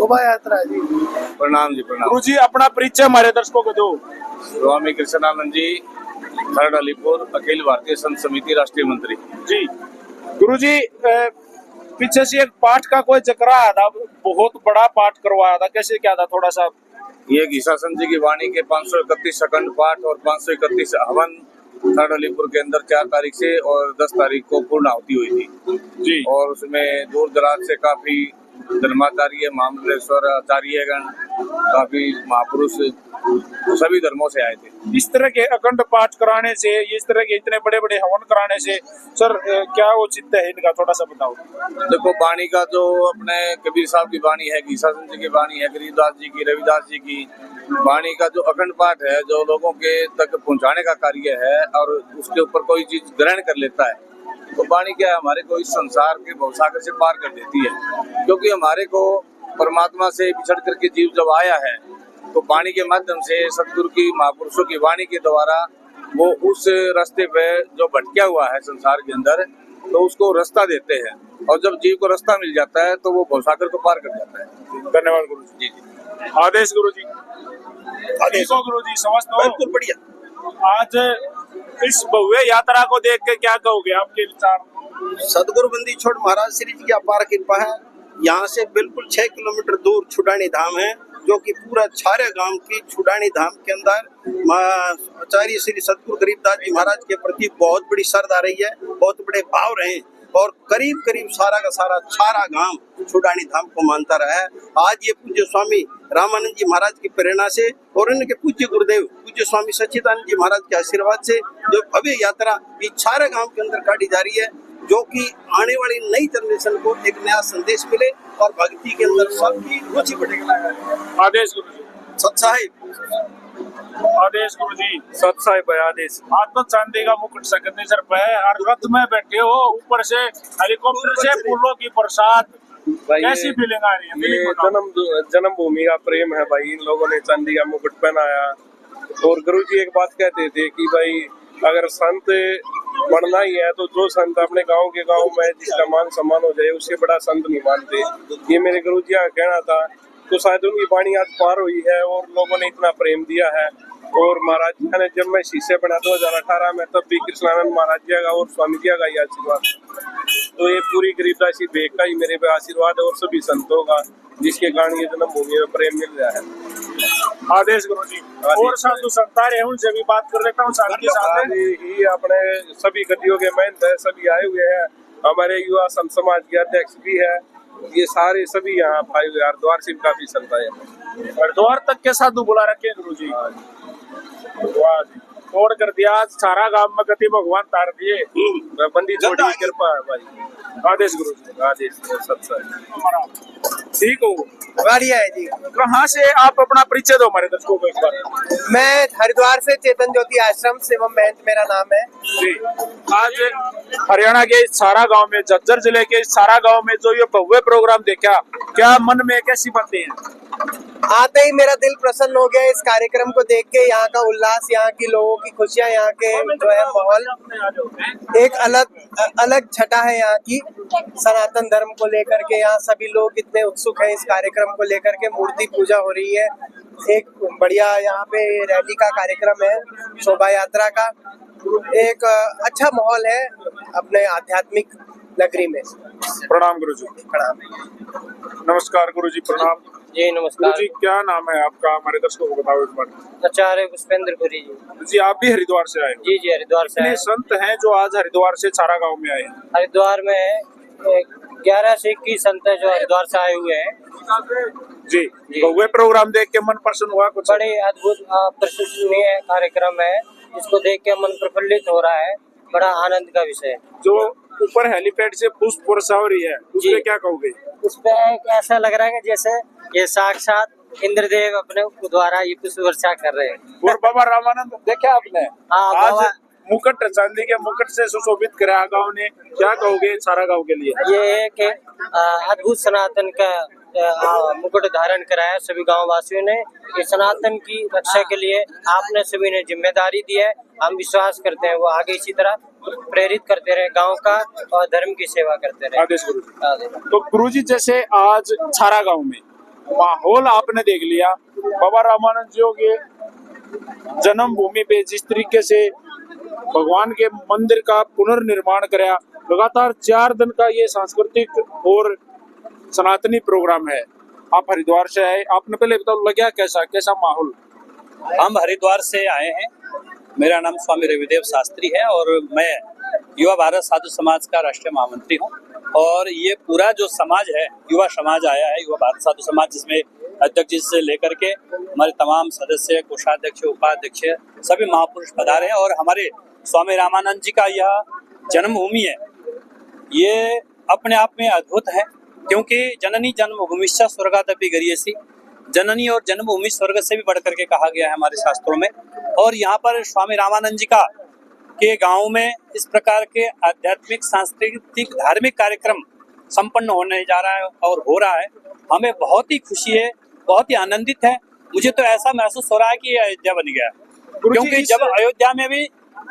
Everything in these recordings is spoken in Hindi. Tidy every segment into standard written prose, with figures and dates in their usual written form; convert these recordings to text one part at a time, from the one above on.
शोभा यात्रा जी। प्रणाम जी, प्रणाम। गुरु जी अपना परिचय हमारे दर्शकों को दो। स्वामी कृष्णानंद जी, खरड़ अलीपुर, अखिल भारतीय संत समिति राष्ट्रीय मंत्री जी। गुरु जी पीछे से एक पाठ का कोई जिक्र आया था, बहुत बड़ा पाठ करवाया था, कैसे क्या था थोड़ा सा? ये गीसा संत जी की वाणी के 531 अखंड पाठ और 531 हवन खरड़ अलीपुर के अंदर 4 तारीख से और 10 तारीख को पूर्ण आहुति हुई थी जी। और उसमें दूर दराज से काफी धर्माचार्य, महामंडलेश्वर आचार्यगण, काफी महापुरुष सभी धर्मों से आए थे। इस तरह के अखंड पाठ कराने से, इस तरह के इतने बड़े बड़े हवन कराने से सर क्या औचित्य है इनका, थोड़ा सा बताओ। देखो, वाणी का जो अपने कबीर साहब की वाणी है, गीसा संत जी की वाणी है, गरीबदास जी की, रविदास जी की वाणी का जो अखंड पाठ है, जो लोगों के तक पहुंचाने का कार्य है और उसके ऊपर कोई चीज ग्रहण कर लेता है, तो वाणी क्या है, हमारे को इस संसार के भवसागर से पार कर देती है। क्योंकि हमारे को परमात्मा से बिछड़ करके जीव जब आया है, तो वाणी के माध्यम से सतगुरु की, महापुरुषों की वाणी के द्वारा वो उस रास्ते पे जो भटका हुआ है संसार के अंदर, तो उसको रास्ता देते हैं और जब जीव को रास्ता मिल जाता है तो वो भवसागर को पार कर जाता है। धन्यवाद गुरु जी। जी आदेश गुरु जी। आदेश गुरु जी, समझते हो? बिल्कुल बढ़िया। आज इस भव्य यात्रा को देख के क्या कहोगे, आपके विचार? सदगुरु बंदी छोड़ महाराज श्री जी की अपार कृपा है। यहाँ से बिल्कुल 6 किलोमीटर दूर छुडानी धाम है, जो कि पूरा छारे गांव की छुडानी धाम के अंदर आचार्य श्री सतगुरु गरीबदास जी महाराज के प्रति बहुत बड़ी श्रद्धा रही है, बहुत बड़े भाव रहे और करीब करीब सारा का सारा छारा गांव छुडानी धाम को मानता रहा है। आज ये पूज्य स्वामी रामानंद जी महाराज की प्रेरणा से और इनके पूज्य गुरुदेव पूज्य स्वामी सच्चिदानंद जी महाराज के आशीर्वाद से जो भव्य यात्रा इस छारे गांव के अंदर काटी जा रही है, जो कि आने वाली नई जनरेशन को एक नया संदेश मिले और भक्ति के अंदर सबकी रुचि बढ़ेगा। आदेश गुरु जी। सत्साहिब। आदेश गुरु जी। सत साहिब आदेश। आज तो चांदी का मुकुट सकने सर पे और रथ में बैठे हो, ऊपर से हेलीकॉप्टर से फूलों की बरसात, कैसी फीलिंग आ रही है? ये जन्मभूमि का प्रेम है भाई, इन लोगों ने चांदी का मुकुट पहनाया। और गुरु जी एक बात कहते थे कि भाई अगर संत बनना ही है तो जो संत अपने गांव के गांव में जिसका मान सम्मान हो जाए उससे बड़ा संत नहीं मानते। ये मेरे गुरु जी का कहना था, तो शायद उनकी वाणी आज पार हुई है और लोगों ने इतना प्रेम दिया है। और महाराज जी ने जब मैं शिष्य बना 2018 में, तब भी कृष्णानंद महाराज जी का और स्वामी जी का ही आशीर्वाद, तो ये पूरी गरीबदासी बेग का ही मेरे पे आशीर्वाद है और सभी संतों का, जिसके कारण ये जन्मभूमि में प्रेम मिल रहा है। आदेश गुरु जी। और साधु संतान है, उनसे भी बात कर लेता हूँ साथ के साथ। ही अपने सभी गतियों के महंत है, सभी आए हुए हैं। हमारे युवा संत समाज के अध्यक्ष भी है, ये सारे सभी यहाँ आए हुए। हरिद्वार से काफी संत आए, हरिद्वार तक के साधु बुला रखे गुरु जी। वाह जी, तोड़ कर दिया सारा गांव में गति भगवान तार दिए, बंदी छोड़ी कृपा है भाई। आदेश गुरु जी। आदेश सत्संग। ठीक हो? बढ़िया है जी। कहाँ से आप अपना परिचय दो हमारे दर्शकों को एक बार। मैं हरिद्वार से चेतन ज्योति आश्रम शिवम महंत मेरा नाम है जी। आज हरियाणा के सारा गांव में, झज्जर जिले के सारा गांव में जो ये भव्य प्रोग्राम देखा, क्या मन में कैसी बातें हैं? आते ही मेरा दिल प्रसन्न हो गया इस कार्यक्रम को देख के। यहाँ का उल्लास, यहाँ की लोगों की खुशियाँ, यहाँ के जो है माहौल एक अलग छटा है यहाँ की सनातन धर्म को लेकर के। यहाँ सभी लोग इतने उत्सुक हैं इस कार्यक्रम को लेकर के। मूर्ति पूजा हो रही है, एक बढ़िया यहाँ पे रैली का कार्यक्रम है, शोभा यात्रा का। एक अच्छा माहौल है अपने आध्यात्मिक नगरी में। प्रणाम गुरु जी। प्रणाम। नमस्कार गुरु जी, प्रणाम जी। नमस्कार गुरु जी। क्या नाम है आपका, हमारे दर्शकों को बताओ एक बार। आचार्य पुष्पेंद्र पुरी जी। जी, आप भी हरिद्वार से आए? जी जी, हरिद्वार से। कितने संत हैं जो आज हरिद्वार से सारा गांव में आए हैं? हरिद्वार में 11 से 21 संत है जो हरिद्वार से आए हुए हैं। जी। भव्य प्रोग्राम देख के मन प्रसन्न हुआ कुछ? बड़े अद्भुत प्रशंसनीय कार्यक्रम है, इसको देख के मन प्रफुल्लित हो रहा है, बड़ा आनंद का विषय है। जो ऊपर हेलीपैड से पुष्प वर्षा हो रही है, उसपे क्या कहोगे? उसपे ऐसा लग रहा है कि जैसे ये साक्षात इंद्रदेव अपने द्वारा ये पुष्प वर्षा कर रहे हैं। और बाबा रामानंद देखा आपने? हाँ, आज मुकुट, चांदी के मुकुट से सुशोभित करा गांव ने, क्या कहोगे सारा गांव के लिए? ये एक अद्भुत सनातन का मुकुट धारण कराया सभी गांव वासियों ने। ये सनातन की रक्षा के लिए आपने सभी ने जिम्मेदारी दी है। हम विश्वास करते हैं वो आगे इसी तरह प्रेरित करते रहे गांव का और धर्म की सेवा करते रहे। आदेश गुरु जी। तो गुरु जी, जैसे आज छारा गांव में माहौल आपने देख लिया। बाबा रामानंद जी के जन्मभूमि पे जिस तरीके से भगवान के मंदिर का पुनर्निर्माण कराया, लगातार 4 दिन का ये सांस्कृतिक और सनातनी प्रोग्राम है। आप हरिद्वार से आए, आपने पहले बताओ लगा कैसा माहौल? हम हरिद्वार से आए हैं। मेरा नाम स्वामी रविदेव शास्त्री है और मैं युवा भारत साधु समाज का राष्ट्रीय महामंत्री हूँ। और ये पूरा जो समाज है, युवा समाज आया है, युवा भारत साधु समाज, जिसमें अध्यक्ष जी से लेकर के हमारे तमाम सदस्य, कोषाध्यक्ष, उपाध्यक्ष, सभी महापुरुष पधारे हैं। और हमारे स्वामी रामानंद जी का यह जन्मभूमि है, ये अपने आप में अद्भुत है, क्योंकि जननी जन्मभूमिश्च स्वर्गादपि गरीयसी, जननी और जन्मभूमि स्वर्ग से भी बढ़ करके कहा गया है हमारे शास्त्रों में। और यहाँ पर स्वामी रामानंद जी का के गांव में इस प्रकार के आध्यात्मिक, सांस्कृतिक, धार्मिक कार्यक्रम संपन्न होने जा रहा है और हो रहा है। हमें बहुत ही खुशी है, बहुत ही आनंदित है। मुझे तो ऐसा महसूस हो रहा है कि ये अयोध्या बन गया, क्योंकि जब अयोध्या में भी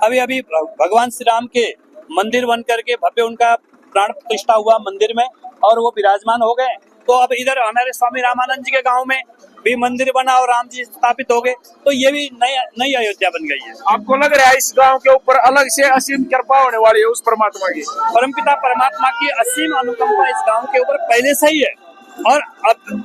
अभी भगवान श्री राम के मंदिर बन करके भव्य उनका प्राण प्रतिष्ठा हुआ मंदिर में और वो विराजमान हो गए, तो अब इधर हमारे स्वामी रामानंद जी के गांव में भी मंदिर बना और राम जी स्थापित हो गए, तो ये भी नई अयोध्या बन गई है। आपको लग रहा है इस गांव के ऊपर अलग से असीम कृपा होने वाली है उस परमात्मा की? परमपिता परमात्मा की असीम अनुकंपा इस गांव के ऊपर पहले से ही है और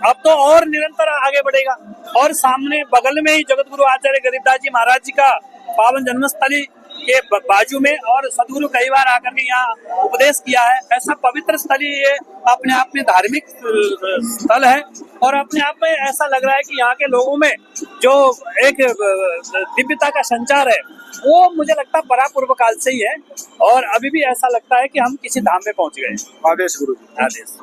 अब तो और निरंतर आगे बढ़ेगा। और सामने बगल में ही जगत गुरु आचार्य गरीबदास जी महाराज जी का पावन जन्मस्थली के बाजू में, और सदगुरु कई बार आकर के यहाँ उपदेश किया है। ऐसा पवित्र स्थल ये अपने आप में धार्मिक स्थल है और अपने आप में ऐसा लग रहा है कि यहाँ के लोगों में जो एक दिव्यता का संचार है वो मुझे लगता है परापूर्व काल से ही है और अभी भी ऐसा लगता है कि हम किसी धाम में पहुंच गए। आदेश गुरु, आदेश।